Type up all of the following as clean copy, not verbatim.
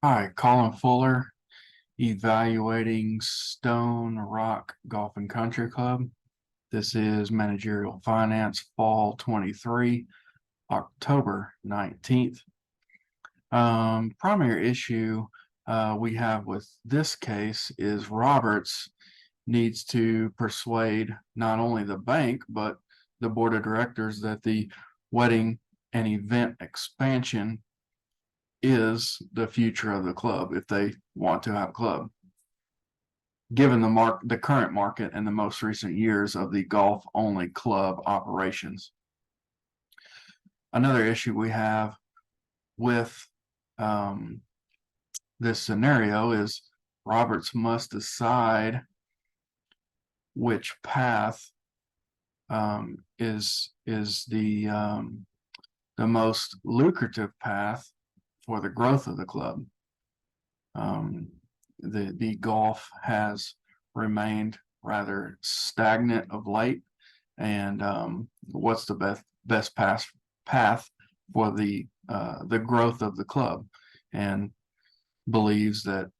Hi, Colin Fuller, evaluating Stone Rock Golf and Country Club. This is Managerial Finance Fall 23, October 19th. Primary issue we have with this case is Roberts needs to persuade not only the bank, but the board of directors that the wedding and event expansion is the future of the club if they want to have a club, given the current market and the most recent years of the golf only club operations. Another issue we have with this scenario is Roberts must decide which path is the most lucrative path for the growth of the club. The golf has remained rather stagnant of late, and what's the best path for the growth of the club, and believes that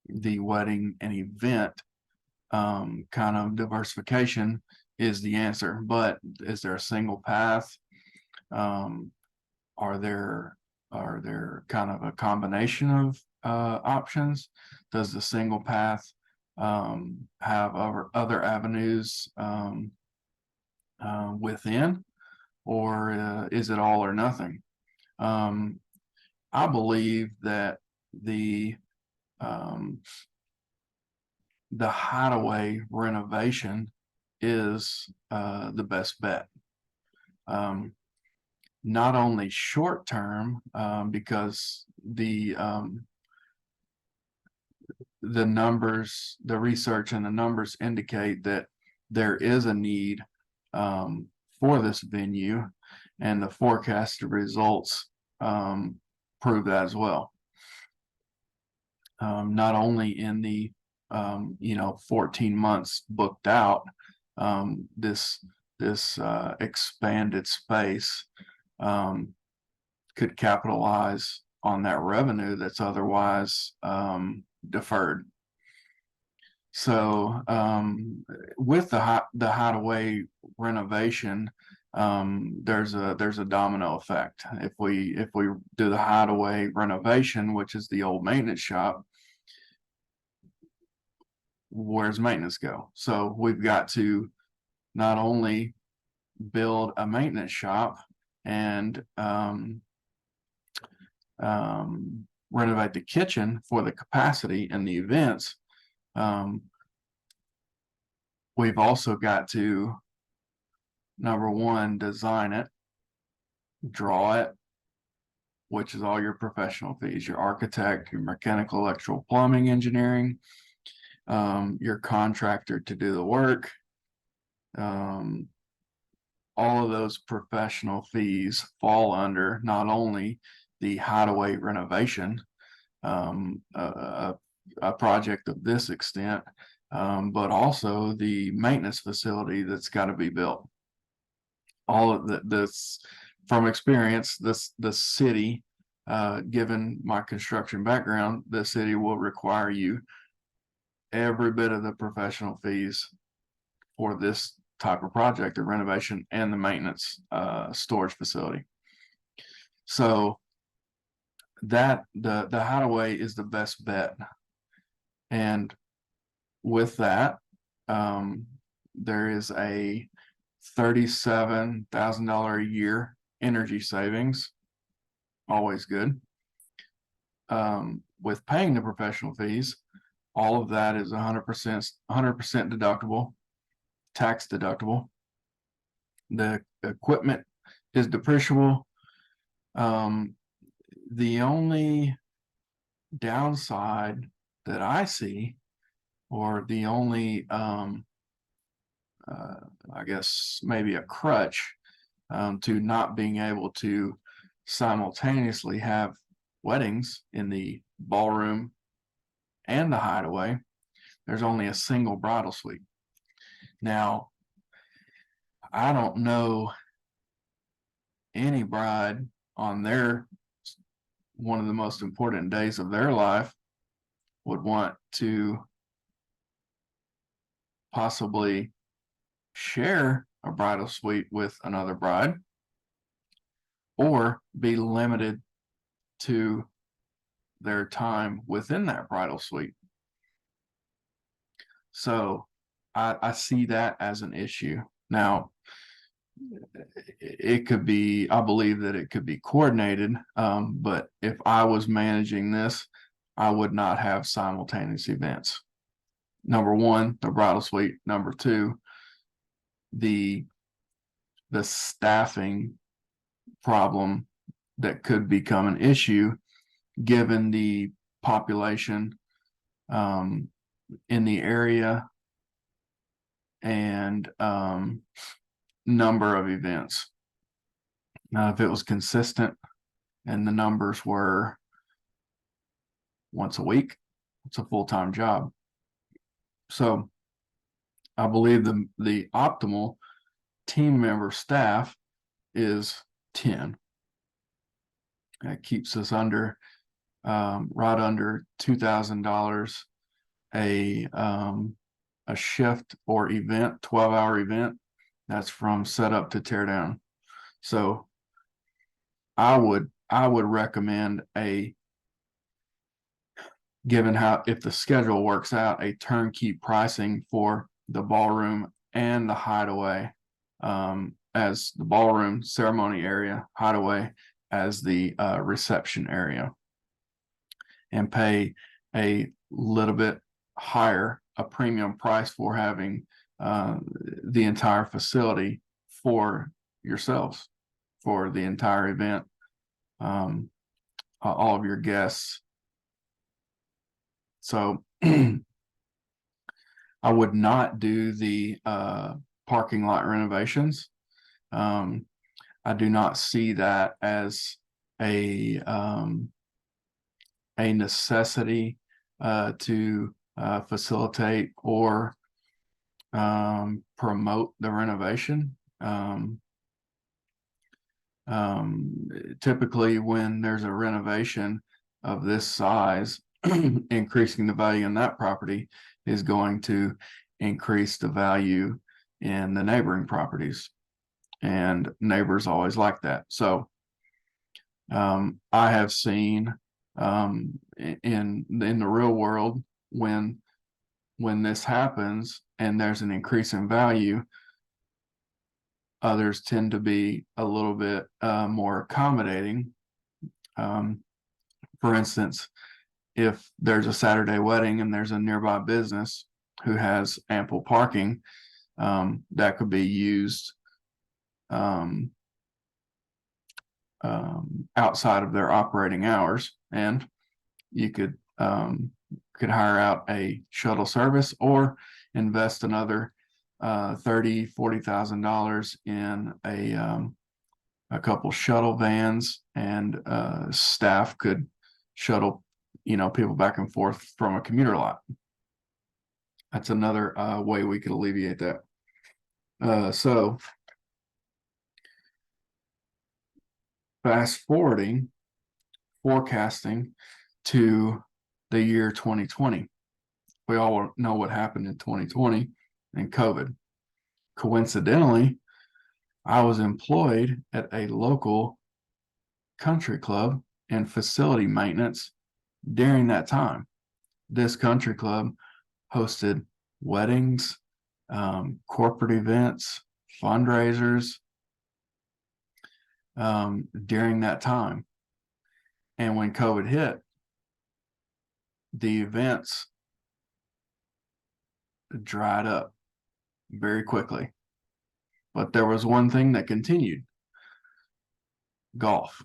the wedding and event kind of diversification is the answer. But is there a single path? Are there kind of a combination of options? Does the single path have other avenues within, or is it all or nothing? I believe that the um, the hideaway renovation is the best bet. Not only short term, because the numbers, the research and the numbers indicate that there is a need for this venue, and the forecasted results prove that as well. Not only in the 14 months booked out, this expanded space could capitalize on that revenue that's otherwise deferred. So with the hideaway renovation, there's a domino effect. If we do the hideaway renovation, which is the old maintenance shop, where's maintenance go? So we've got to not only build a maintenance shop and renovate the kitchen for the capacity and the events. We've also got to, number one, design it, draw it, which is all your professional fees, your architect, your mechanical, electrical, plumbing, engineering, your contractor to do the work. All of those professional fees fall under not only the hideaway renovation, a project of this extent, but also the maintenance facility that's got to be built. All of this, from experience, the city, given my construction background, the city will require you every bit of the professional fees for this type of project, the renovation and the maintenance storage facility. So that the hideaway is the best bet. And with that, there is a $37,000 a year energy savings, always good. With paying the professional fees, all of that is 100% deductible, tax deductible. The equipment is depreciable. The only downside that I see, or the only I guess maybe a crutch to not being able to simultaneously have weddings in the ballroom and the hideaway, there's only a single bridal suite. Now, I don't know any bride on their one of the most important days of their life would want to possibly share a bridal suite with another bride, or be limited to their time within that bridal suite. So I see that as an issue. Now, it could be, I believe that it could be coordinated, but if I was managing this, I would not have simultaneous events. Number one, the bridal suite. Number two, the staffing problem that could become an issue given the population in the area and number of events. Now, if it was consistent and the numbers were once a week, it's a full-time job. So I believe the optimal team member staff is 10. That keeps us under right under $2,000 a shift or event, 12-hour event. That's from setup to tear down. So I would recommend given how, if the schedule works out, a turnkey pricing for the ballroom and the hideaway, as the ballroom ceremony area, hideaway as the reception area, and pay a little bit higher, a premium price for having the entire facility for yourselves, for the entire event, all of your guests. So I would not do the parking lot renovations. I do not see that as a necessity to facilitate or promote the renovation. Typically, when there's a renovation of this size, increasing the value in that property is going to increase the value in the neighboring properties, and neighbors always like that. So I have seen in the real world, when this happens and there's an increase in value, others tend to be a little bit more accommodating. For instance, if there's a Saturday wedding and there's a nearby business who has ample parking, that could be used outside of their operating hours, and you could hire out a shuttle service or invest another $30,000-$40,000 in a couple shuttle vans, and staff could shuttle people back and forth from a commuter lot. That's another way we could alleviate that. So fast forwarding, forecasting to the year 2020. We all know what happened in 2020 and COVID. Coincidentally, I was employed at a local country club in facility maintenance during that time. This country club hosted weddings, corporate events, fundraisers during that time. And when COVID hit, the events dried up very quickly. But there was one thing that continued: golf.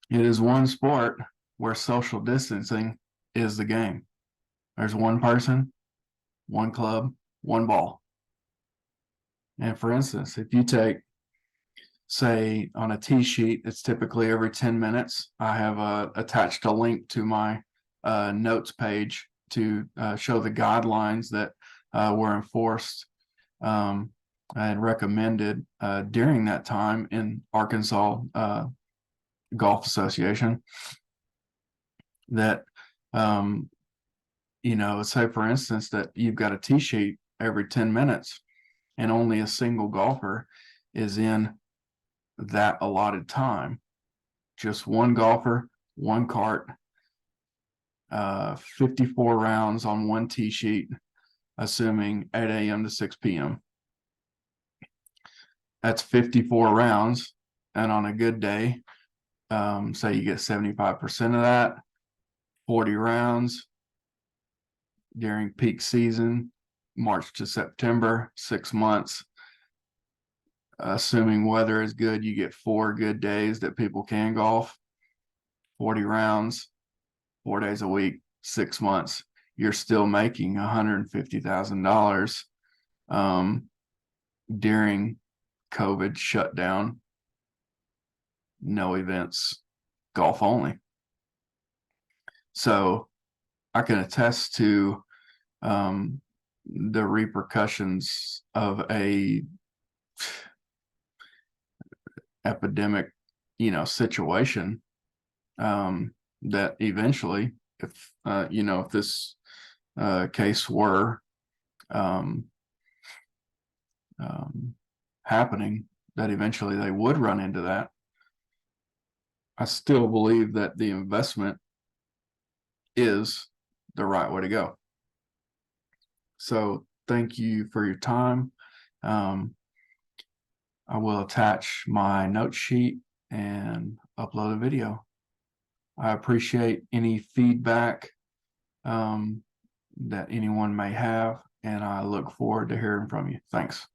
It is one sport where social distancing is the game. There's one person, one club, one ball. And for instance, if you take, say, on a tee sheet, it's typically every 10 minutes. I have attached a link to my notes page to show the guidelines that were enforced and recommended during that time in Arkansas Golf Association that, say for instance that you've got a tee sheet every 10 minutes and only a single golfer is in that allotted time. Just one golfer, one cart, 54 rounds on one tee sheet, assuming 8 a.m. to 6 p.m. That's 54 rounds. And on a good day, say you get 75% of that, 40 rounds during peak season, March to September, 6 months. Assuming weather is good, you get 4 good days that people can golf, 40 rounds, 4 days a week, 6 months. You're still making $150,000 during COVID shutdown, no events, golf only. So I can attest to the repercussions of a epidemic, situation, that eventually, if this case were happening, that eventually they would run into that. I still believe that the investment is the right way to go. So thank you for your time. I will attach my note sheet and upload a video. I appreciate any feedback that anyone may have, and I look forward to hearing from you. Thanks.